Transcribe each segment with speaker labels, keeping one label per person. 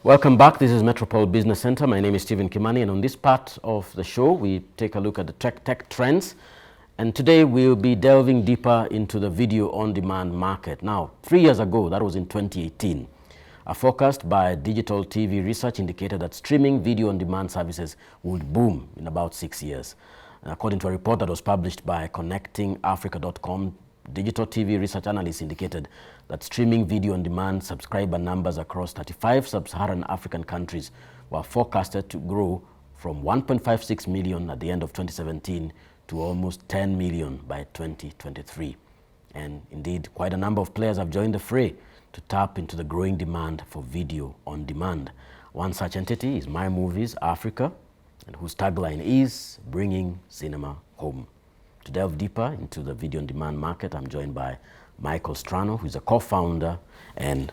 Speaker 1: Welcome back. This is Metropole Business Center. My name is Stephen Kimani, and on this part of the show, we take a look at the tech trends. And today we'll be delving deeper into the video on demand market. Now, 3 years ago, that was in 2018, a forecast by Digital TV Research indicated that streaming video on demand services would boom in about 6 years. According to a report that was published by connectingafrica.com, Digital TV research analysts indicated that streaming video on demand subscriber numbers across 35 sub-Saharan African countries were forecasted to grow from 1.56 million at the end of 2017 to almost 10 million by 2023. And indeed, quite a number of players have joined the fray to tap into the growing demand for video on demand. One such entity is My Movies Africa, and whose tagline is bringing cinema home. To delve deeper into the video on demand market, I'm joined by Michael Strano, who is a co-founder and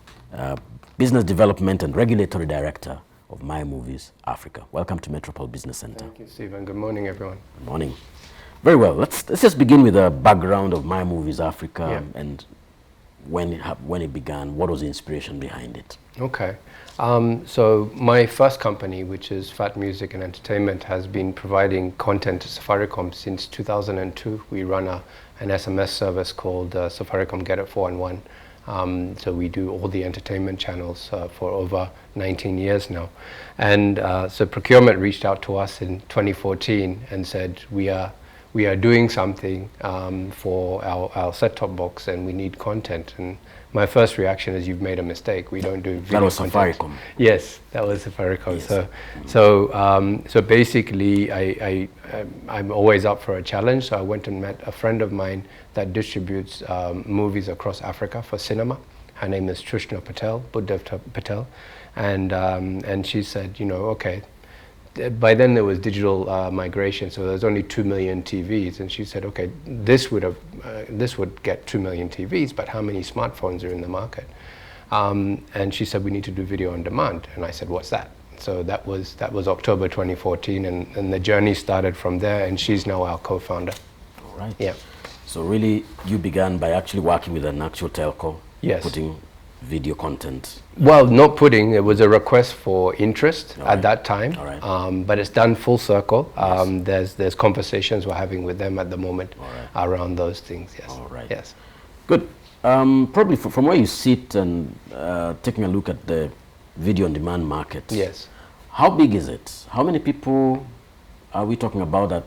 Speaker 1: business development and regulatory director of My Movies Africa. Welcome to Metropole Business Center.
Speaker 2: Thank you, Stephen. Good morning, everyone.
Speaker 1: Good morning. Very well. Let's just begin with a background of My Movies Africa and when it began. What was the inspiration behind it?
Speaker 2: Okay. So my first company, which is Fat Music and Entertainment, has been providing content to Safaricom since 2002. We run an SMS service called Safaricom Get It 4-in-1. So we do all the entertainment channels for over 19 years now. And so procurement reached out to us in 2014 and said, we are doing something for our set-top box and we need content. And my first reaction is, you've made a mistake. We don't do video content.
Speaker 1: That was Safaricom.
Speaker 2: Yes, that was Safaricom.
Speaker 1: Yes.
Speaker 2: So basically, I'm always up for a challenge. So I went and met a friend of mine that distributes movies across Africa for cinema. Her name is Strano Patel, and she said, okay. By then there was digital migration, so there's only 2 million TVs, and she said, okay, this would get 2 million TVs, but how many smartphones are in the market? And she said, we need to do video on demand, and I said, what's that? So that was October 2014, and the journey started from there, and she's now our co-founder.
Speaker 1: All right.
Speaker 2: Yeah.
Speaker 1: So really, you began by actually working with an actual telco,
Speaker 2: yes,
Speaker 1: putting video content.
Speaker 2: Well, not putting, it was a request for interest at that time, but it's done full circle.
Speaker 1: Yes.
Speaker 2: There's conversations we're having with them at the moment around those things, yes.
Speaker 1: All right.
Speaker 2: Yes.
Speaker 1: Good. Probably from where you sit and taking a look at the video on demand market.
Speaker 2: Yes.
Speaker 1: How big is it? How many people are we talking about that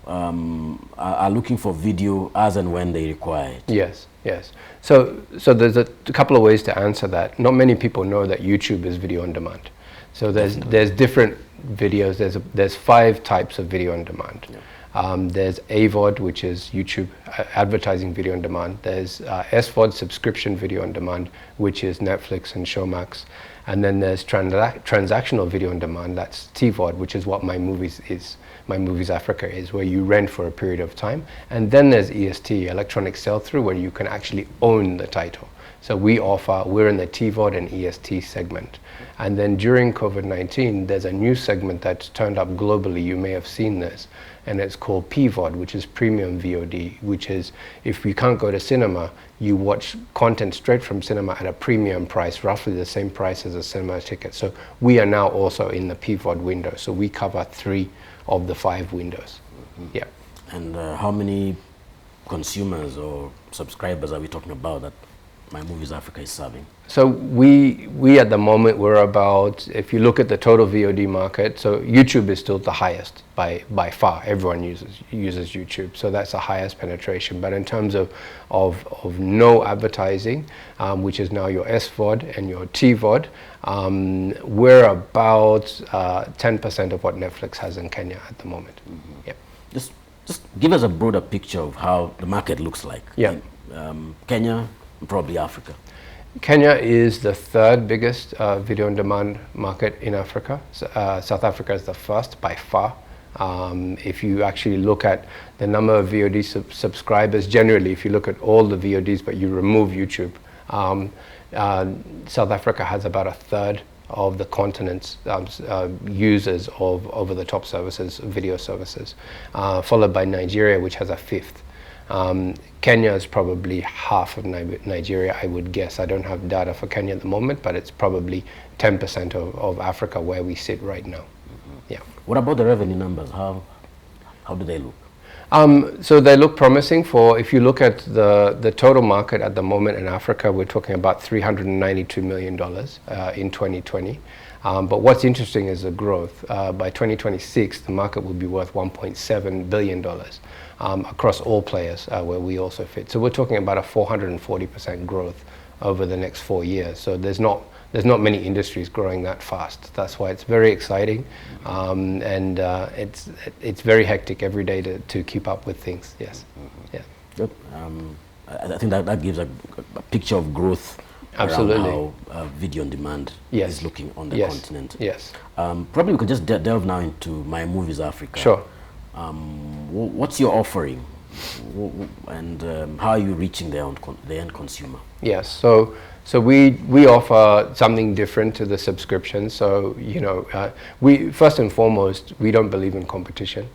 Speaker 1: are looking for video as and when they require it?
Speaker 2: Yes, yes. So there's a couple of ways to answer that. Not many people know that YouTube is video on demand. So there's different videos. There's 5 types of video on demand. Yeah. There's AVOD, which is YouTube advertising video on demand. There's SVOD, subscription video on demand, which is Netflix and Showmax. And then there's transactional video on demand, that's TVOD, which is what My Movies is. My Movies Africa is, where you rent for a period of time. And then there's EST, electronic sell-through, where you can actually own the title. So we're in the TVOD and EST segment. And then during COVID-19, there's a new segment that's turned up globally. You may have seen this. And it's called PVOD, which is Premium VOD, which is if you can't go to cinema, you watch content straight from cinema at a premium price, roughly the same price as a cinema ticket. So we are now also in the PVOD window. So we cover 3 of the 5 windows. Mm-hmm. Yeah. And
Speaker 1: how many consumers or subscribers are we talking about that My Movies Africa is serving?
Speaker 2: So we at the moment, we're about, if you look at the total VOD market, so YouTube is still the highest by far. Everyone uses YouTube, so that's the highest penetration. But in terms of no advertising, which is now your SVOD and your TVOD, we're about 10% of what Netflix has in Kenya at the moment. Mm-hmm. Yeah.
Speaker 1: Just give us a broader picture of how the market looks like.
Speaker 2: Yeah.
Speaker 1: Kenya, probably Africa.
Speaker 2: Kenya is the 3rd biggest video on demand market in Africa. South Africa is the 1st by far. If you actually look at the number of VOD subscribers, generally, if you look at all the VODs but you remove YouTube, South Africa has about 1/3 of the continent's users of over-the-top services, video services, followed by Nigeria, which has a 5th. Kenya is probably half of Nigeria, I would guess. I don't have data for Kenya at the moment, but it's probably 10% of Africa where we sit right now. Yeah.
Speaker 1: What about the revenue numbers? How do they look?
Speaker 2: So they look promising. If you look at the total market at the moment in Africa, we're talking about $392 million in 2020. But what's interesting is the growth. By 2026, the market will be worth $1.7 billion across all players where we also fit. So we're talking about a 440% growth over the next 4 years. So there's not many industries growing that fast. That's why it's very exciting, and it's very hectic every day to keep up with things. Yes, yeah.
Speaker 1: Good. I think that gives a picture of growth.
Speaker 2: Absolutely.
Speaker 1: Around how video on demand is looking on the continent.
Speaker 2: Yes.
Speaker 1: Probably we could just delve now into My Movies Africa.
Speaker 2: Sure.
Speaker 1: What's your offering, and how are you reaching the end consumer?
Speaker 2: Yes. So we offer something different to the subscription. So we first and foremost, we don't believe in competition.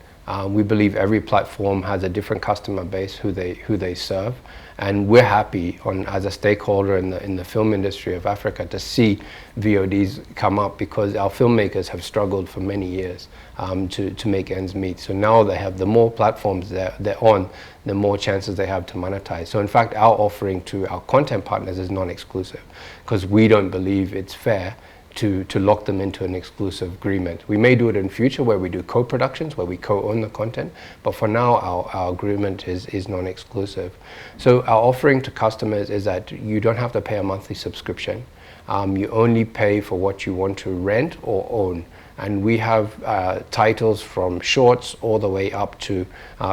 Speaker 2: We believe every platform has a different customer base who they serve, and we're happy as a stakeholder in the film industry of Africa to see VODs come up, because our filmmakers have struggled for many years to make ends meet. So now they have, the more platforms they're on, the more chances they have to monetize. So in fact, our offering to our content partners is non-exclusive, because we don't believe it's fair to lock them into an exclusive agreement. We may do it in future where we do co-productions, where we co-own the content, but for now our agreement is non-exclusive. So our offering to customers is that you don't have to pay a monthly subscription. You only pay for what you want to rent or own. And we have titles from shorts all the way up to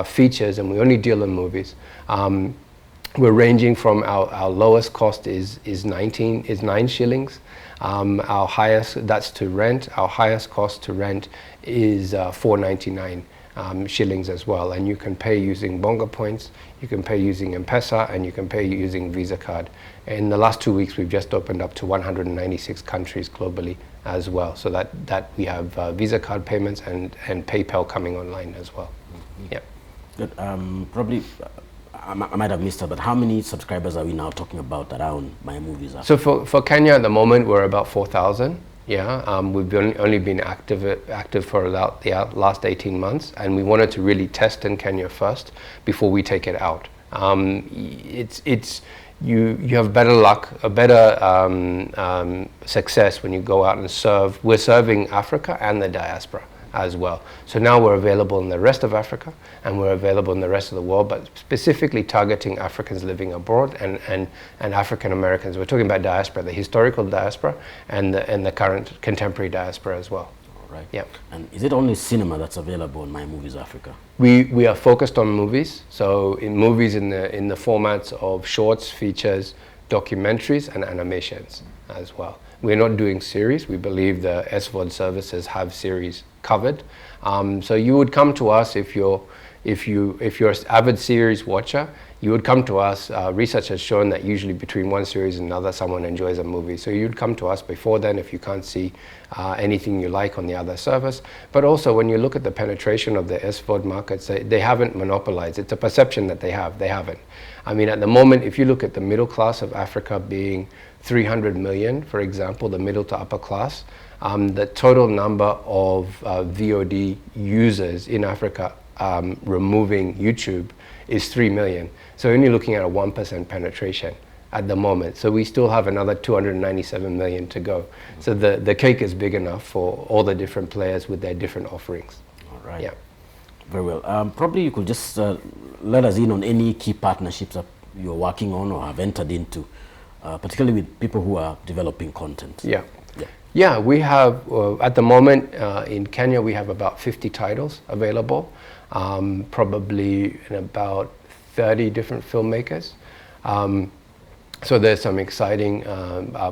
Speaker 2: features, and we only deal in movies. We're ranging from our lowest cost is 9 shillings. Our highest, that's to rent, our highest cost to rent is 4.99 shillings as well. And you can pay using Bonga points, you can pay using M-Pesa, and you can pay using Visa card. In the last 2 weeks, we've just opened up to 196 countries globally as well. So that we have Visa card payments and PayPal coming online as well. Mm-hmm. Yeah.
Speaker 1: Good. Probably, I might have missed it, but how many subscribers are we now talking about around My Movies Africa?
Speaker 2: So for Kenya at the moment, we're about 4,000. Yeah, we've only been active for about the last 18 months, and we wanted to really test in Kenya first before we take it out. You have better luck, a better success when you go out and serve. We're serving Africa and the diaspora as well. So now we're available in the rest of Africa, and we're available in the rest of the world, but specifically targeting Africans living abroad and African Americans. We're talking about diaspora, the historical diaspora and the current contemporary diaspora as well.
Speaker 1: All right.
Speaker 2: Yeah.
Speaker 1: And is it only cinema that's available on My Movies Africa?
Speaker 2: We are focused on movies. So in movies in the formats of shorts, features, documentaries, and animations as well. We're not doing series. We believe the SVOD services have series covered. So you would come to us if you're an avid series watcher. You would come to us. Research has shown that usually between one series and another, someone enjoys a movie. So you'd come to us before then if you can't see anything you like on the other service. But also, when you look at the penetration of the SVOD markets, they haven't monopolized. It's a perception that they have. They haven't. I mean, at the moment, if you look at the middle class of Africa being 300 million, for example, the middle to upper class, the total number of VOD users in Africa removing YouTube is 3 million. So only looking at a 1% penetration at the moment. So we still have another 297 million to go. So the cake is big enough for all the different players with their different offerings.
Speaker 1: All right.
Speaker 2: Yeah.
Speaker 1: Very well. Probably you could just let us in on any key partnerships that you're working on or have entered into, particularly with people who are developing content.
Speaker 2: Yeah. Yeah, we have, at the moment in Kenya, we have about 50 titles available, probably in about 30 different filmmakers. So there's some exciting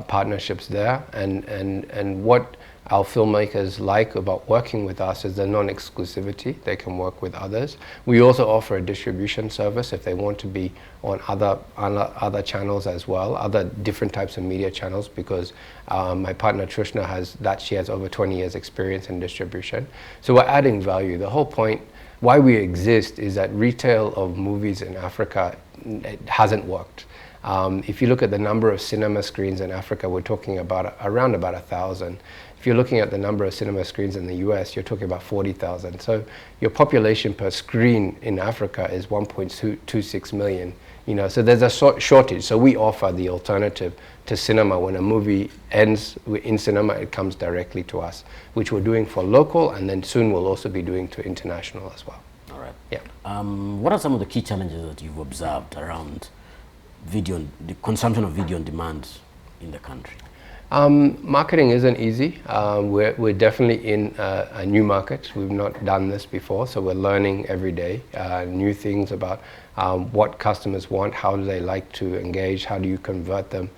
Speaker 2: partnerships there, and what our filmmakers like about working with us is the non-exclusivity. They can work with others. We also offer a distribution service if they want to be on other channels as well, other different types of media channels, because my partner Trishna she has over 20 years experience in distribution. So we're adding value. The whole point why we exist is that retail of movies in Africa, it hasn't worked. If you look at the number of cinema screens in Africa, we're talking about around about 1,000. If you're looking at the number of cinema screens in the US, you're talking about 40,000. So your population per screen in Africa is 1.26 million. You know, so there's a shortage. So we offer the alternative to cinema. When a movie ends in cinema, it comes directly to us, which we're doing for local, and then soon we'll also be doing to international as well.
Speaker 1: All right.
Speaker 2: Yeah.
Speaker 1: What are some of the key challenges that you've observed around video, the consumption of video on demand in the country?
Speaker 2: Marketing isn't easy. We're definitely in a new market. We've not done this before, so we're learning every day new things about what customers want, how do they like to engage, how do you convert them,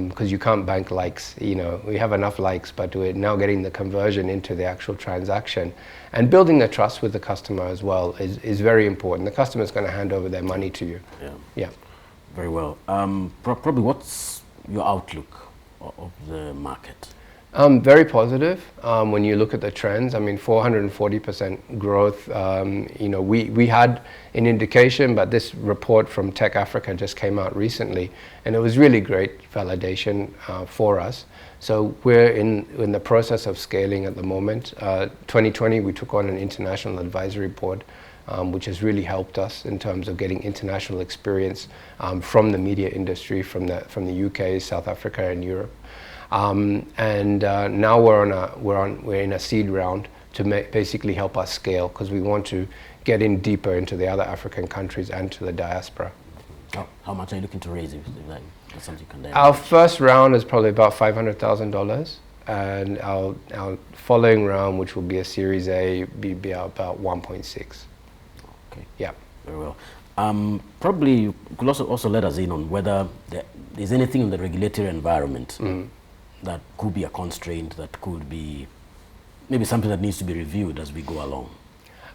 Speaker 2: because you can't bank likes. You know, we have enough likes, but we're now getting the conversion into the actual transaction. And building the trust with the customer as well is very important. The customer is going to hand over their money to you.
Speaker 1: Yeah.
Speaker 2: Yeah.
Speaker 1: Very well. Probably what's your outlook of the market?
Speaker 2: Very positive. When you look at the trends, I mean, 440% growth. You know, we had an indication, but this report from Tech Africa just came out recently, and it was really great validation for us. So we're in the process of scaling at the moment. 2020, we took on an international advisory board, which has really helped us in terms of getting international experience from the media industry, from the UK, South Africa, and Europe. Now we're in a seed round to basically help us scale, because we want to get in deeper into the other African countries and to the diaspora.
Speaker 1: How much are you looking to raise? If that's something you can
Speaker 2: Our first round is probably about $500,000, and our following round, which will be a Series A, be about 1.6.
Speaker 1: Okay.
Speaker 2: Yeah.
Speaker 1: Very well. Probably you could also let us in on whether there's anything in the regulatory environment that could be a constraint, that could be maybe something that needs to be reviewed as we go along.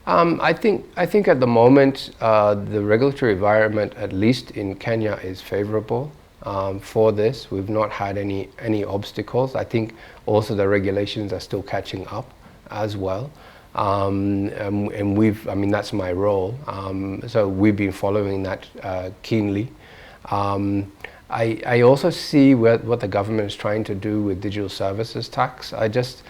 Speaker 2: I think at the moment the regulatory environment, at least in Kenya, is favorable for this. We've not had any obstacles. I think also the regulations are still catching up as well. And I mean, that's my role. So we've been following that keenly. I also see what the government is trying to do with digital services tax. I just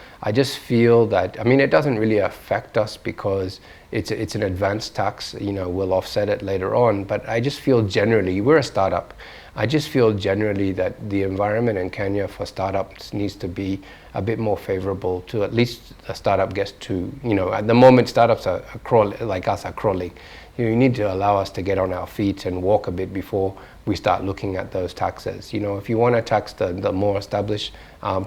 Speaker 2: feel that, I mean, it doesn't really affect us because it's an advanced tax. You know, we'll offset it later on. But I just feel generally, we're a startup. I just feel generally that the environment in Kenya for startups needs to be a bit more favorable to at least a startup gets to, you know, at the moment startups are crawling, like us are crawling. You need to allow us to get on our feet and walk a bit before we start looking at those taxes. You know, if you want to tax the more established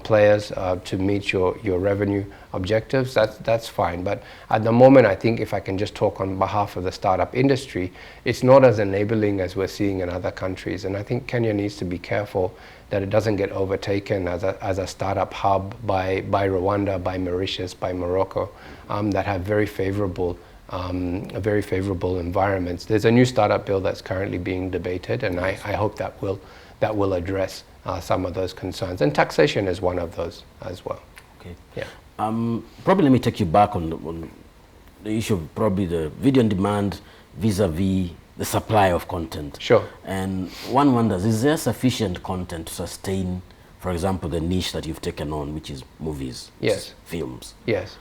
Speaker 2: players to meet your revenue objectives, that's fine. But at the moment, I think if I can just talk on behalf of the startup industry, it's not as enabling as we're seeing in other countries. And I think Kenya needs to be careful that it doesn't get overtaken as a startup hub by Rwanda, by Mauritius, by Morocco, that have very favorable environments. There's a new startup bill that's currently being debated, and I hope that will address some of those concerns. And taxation is one of those as well.
Speaker 1: Okay.
Speaker 2: Yeah.
Speaker 1: Probably let me take you back on the issue of probably the video on demand vis-a-vis the supply of content.
Speaker 2: Sure.
Speaker 1: And one wonders, is there sufficient content to sustain, for example, the niche that you've taken on, which is movies,
Speaker 2: yes,
Speaker 1: films?
Speaker 2: Yes.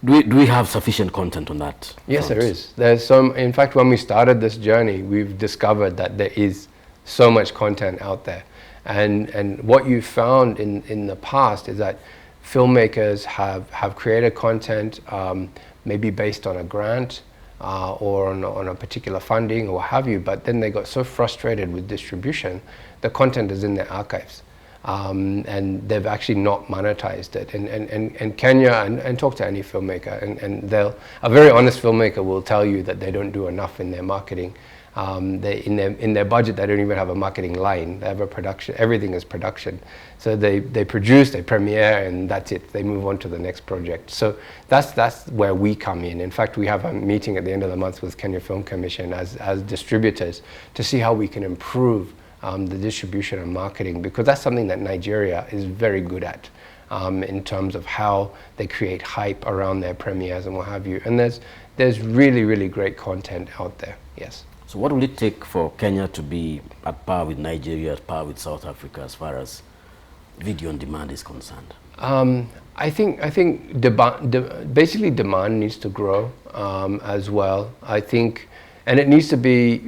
Speaker 1: Do we have sufficient content on that?
Speaker 2: Yes,
Speaker 1: front?
Speaker 2: there is. There's some. In fact, when we started this journey, we've discovered that there is so much content out there. And what you found in the past is that filmmakers have created content maybe based on a grant or on a particular funding or what have you, but then they got so frustrated with distribution, the content is in their archives. And they've actually not monetized it. And Kenya, and talk to any filmmaker, and a very honest filmmaker will tell you that they don't do enough in their marketing. In their budget, they don't even have a marketing line. They have a production. Everything is production. So they produce, they premiere, and that's it. They move on to the next project. So that's where we come in. In fact, we have a meeting at the end of the month with Kenya Film Commission as distributors to see how we can improve the distribution and marketing, because that's something that Nigeria is very good at. in terms of how they create hype around their premieres and what have you. And there's really, really great content out there, yes.
Speaker 1: So what will it take for Kenya to be at par with Nigeria, at par with South Africa as far as video on demand is concerned?
Speaker 2: I think basically demand needs to grow as well. I think, and it needs to be,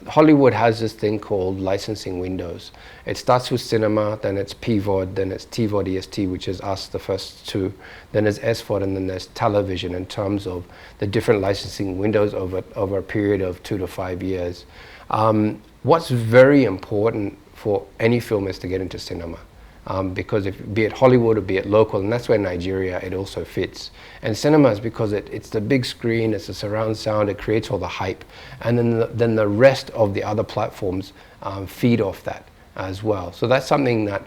Speaker 2: Hollywood has this thing called licensing windows. It starts with cinema, then it's PVOD, then it's TVOD EST, which is us, the first two, then there's SVOD, and then there's television in terms of the different licensing windows over a period of 2 to 5 years. What's very important for any film is to get into cinema. Because be it Hollywood or be it local, and that's where Nigeria, it also fits. And cinema is because it's the big screen, it's the surround sound, it creates all the hype. And then the rest of the other platforms feed off that as well. So that's something that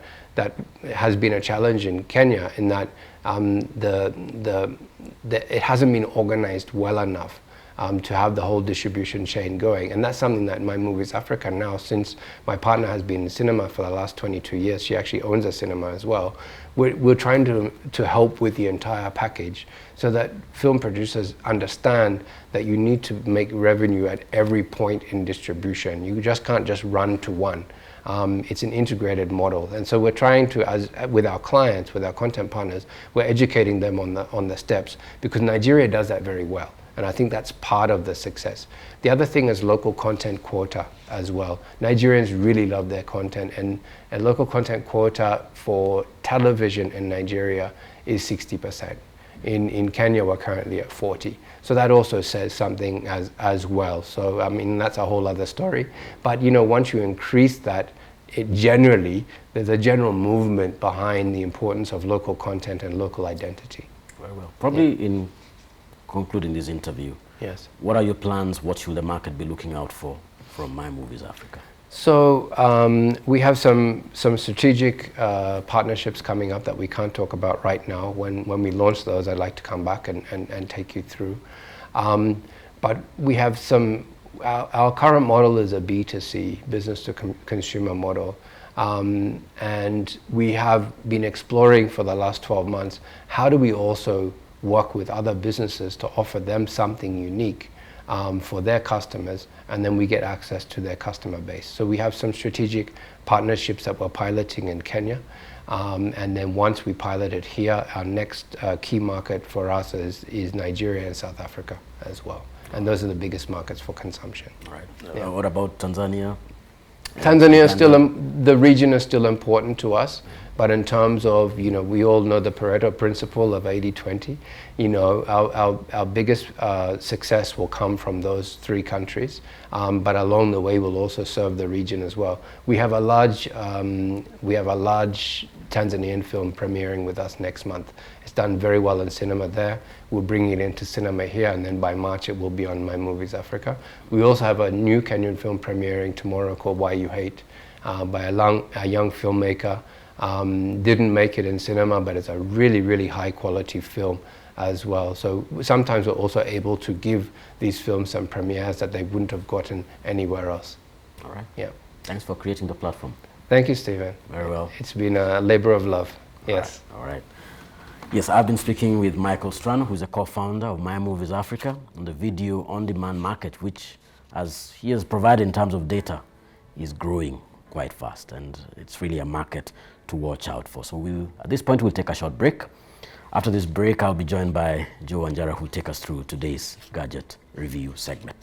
Speaker 2: has been a challenge in Kenya, in that it hasn't been organized well enough to have the whole distribution chain going. And that's something that My Movies Africa now, since my partner has been in cinema for the last 22 years, she actually owns a cinema as well, we're trying to help with the entire package so that film producers understand that you need to make revenue at every point in distribution. You just can't just run to one. It's an integrated model, and so we're trying to, with our clients, with our content partners, we're educating them on the steps, because Nigeria does that very well. And I think that's part of the success. The other thing is local content quota as well. Nigerians really love their content, and a local content quota for television in Nigeria is 60%. In Kenya, we're currently at 40. So that also says something as well. So, I mean, that's a whole other story. But, you know, once you increase that, there's a general movement behind the importance of local content and local identity.
Speaker 1: Very well. Probably in concluding this interview,
Speaker 2: yes,
Speaker 1: what are your plans? What should the market be looking out for from My Movies Africa?
Speaker 2: So we have some strategic partnerships coming up that we can't talk about right now. When we launch those, I'd like to come back and take you through. But we have our current model is a B2C, business to consumer model. And we have been exploring for the last 12 months, how do we also work with other businesses to offer them something unique for their customers, and then we get access to their customer base. So we have some strategic partnerships that we're piloting in Kenya, and then once we pilot it here, our next key market for us is Nigeria and South Africa as well. And those are the biggest markets for consumption.
Speaker 1: Right. Yeah. What about Tanzania?
Speaker 2: Tanzania is still, the region is still important to us, but in terms of, you know, we all know the Pareto principle of 80-20. You know, our biggest success will come from those 3 countries, but along the way we'll also serve the region as well. We have a large Tanzanian film premiering with us next month. It's done very well in cinema there. We're bringing it into cinema here, and then by March it will be on My Movies Africa. We also have a new Kenyan film premiering tomorrow called Why You Hate, by a young filmmaker. Didn't make it in cinema, but it's a really, really high quality film as well. So sometimes we're also able to give these films some premieres that they wouldn't have gotten anywhere else.
Speaker 1: All right.
Speaker 2: Yeah.
Speaker 1: Thanks for creating the platform.
Speaker 2: Thank you, Stephen.
Speaker 1: Very well.
Speaker 2: It's been a labor of love. Yes.
Speaker 1: All right. Yes, I've been speaking with Michael Strano, who's a co-founder of My Movies Africa, on the video on-demand market, which, as he has provided in terms of data, is growing quite fast, and it's really a market to watch out for. So at this point, we'll take a short break. After this break, I'll be joined by Joe Wanjara, who will take us through today's gadget review segment.